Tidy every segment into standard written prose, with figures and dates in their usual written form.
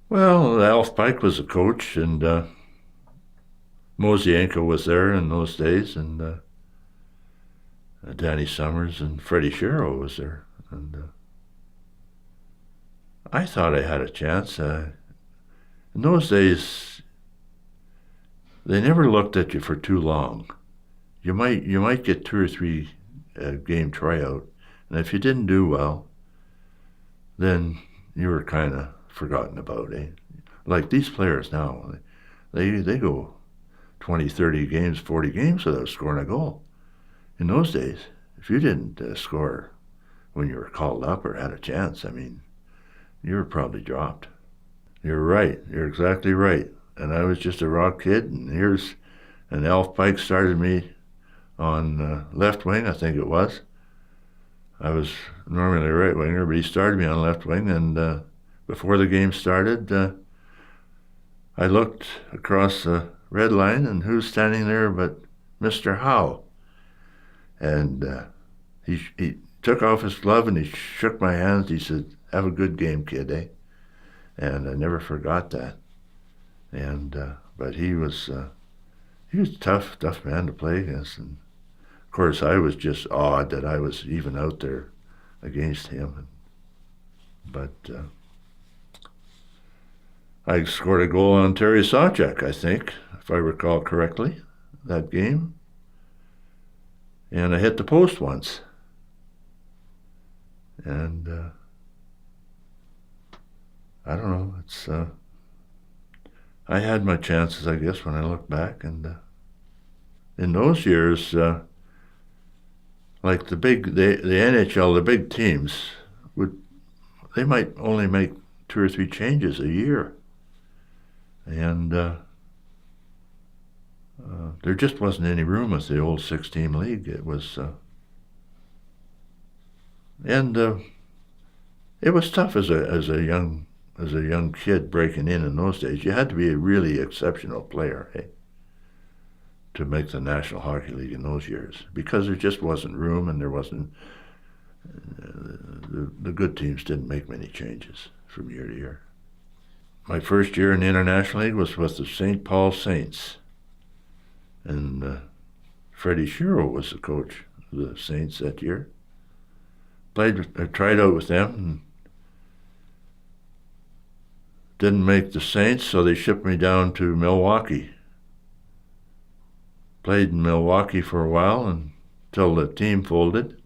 Well, Alf Pike was the coach, and Mosienko was there in those days, and Danny Summers and Freddie Shero was there. And I thought I had a chance. In those days, they never looked at you for too long. You might get two or three game tryout, and if you didn't do well, then you were kind of forgotten about. Like these players now, they go 20, 30 games, 40 games without scoring a goal. In those days, if you didn't score when you were called up or had a chance, I mean, you were probably dropped. You're right. You're exactly right. And I was just a raw kid, and Alf Pike started me on left wing, I think it was. I was normally a right winger, but he started me on left wing, and before the game started, I looked across the red line, and who's standing there but Mr. Howe? And he took off his glove and he shook my hands. He said, "Have a good game, kid, eh?" And I never forgot that. And but he was a tough man to play against. And of course, I was just awed that I was even out there against him. But I scored a goal on Terry Sawchuk, I think, if I recall correctly, that game. And I hit the post once. And I don't know. I had my chances, I guess, when I look back. And in those years, like the NHL, the big teams they might only make two or three changes a year, and there just wasn't any room with the old 6-team league. It was, and it was tough as a young kid breaking in those days. You had to be a really exceptional player, to make the National Hockey League in those years, because there just wasn't room, and there wasn't the good teams didn't make many changes from year to year. My first year in the International League was with the St. Paul Saints, and Freddie Shero was the coach of the Saints that year. Tried out with them, and didn't make the Saints, so they shipped me down to Milwaukee. Played in Milwaukee for a while until the team folded.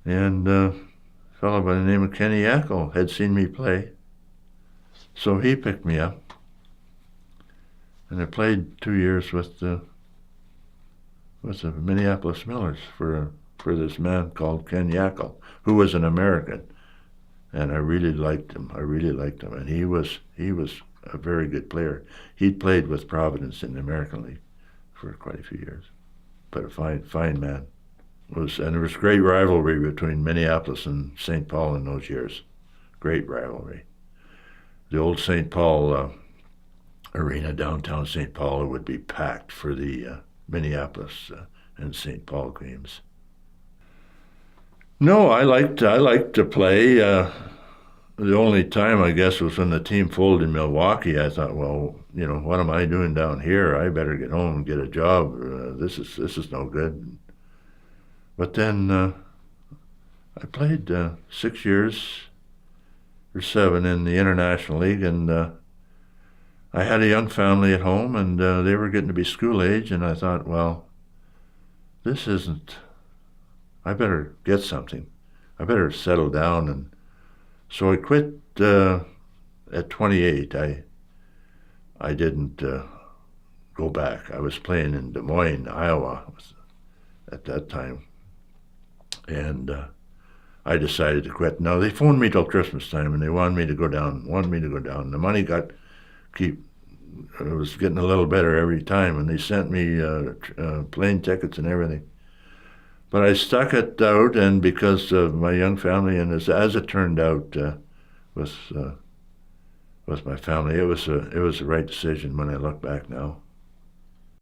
And a fellow by the name of Kenny Yackel had seen me play, so he picked me up. And I played 2 years with the Minneapolis Millers for this man called Ken Yackel, who was an American. And I really liked him. And he was a very good player. He'd played with Providence in the American League for quite a few years, but a fine man. And there was great rivalry between Minneapolis and St. Paul in those years. Great rivalry. The old St. Paul arena, downtown St. Paul, would be packed for the Minneapolis and St. Paul games. No, I liked to play. The only time, I guess, was when the team folded in Milwaukee. I thought, well, what am I doing down here? I better get home and get a job. This is no good. But then I played 6 years or 7 in the International League, and I had a young family at home, and they were getting to be school age, and I thought, well, this isn't. I better get something. I better settle down, and so I quit at 28. I didn't go back. I was playing in Des Moines, Iowa, at that time, and I decided to quit. Now they phoned me till Christmas time, and they wanted me to go down. The money it was getting a little better every time, and they sent me plane tickets and everything. But I stuck it out, and because of my young family, and as it turned out, with my family, it was the right decision when I look back now.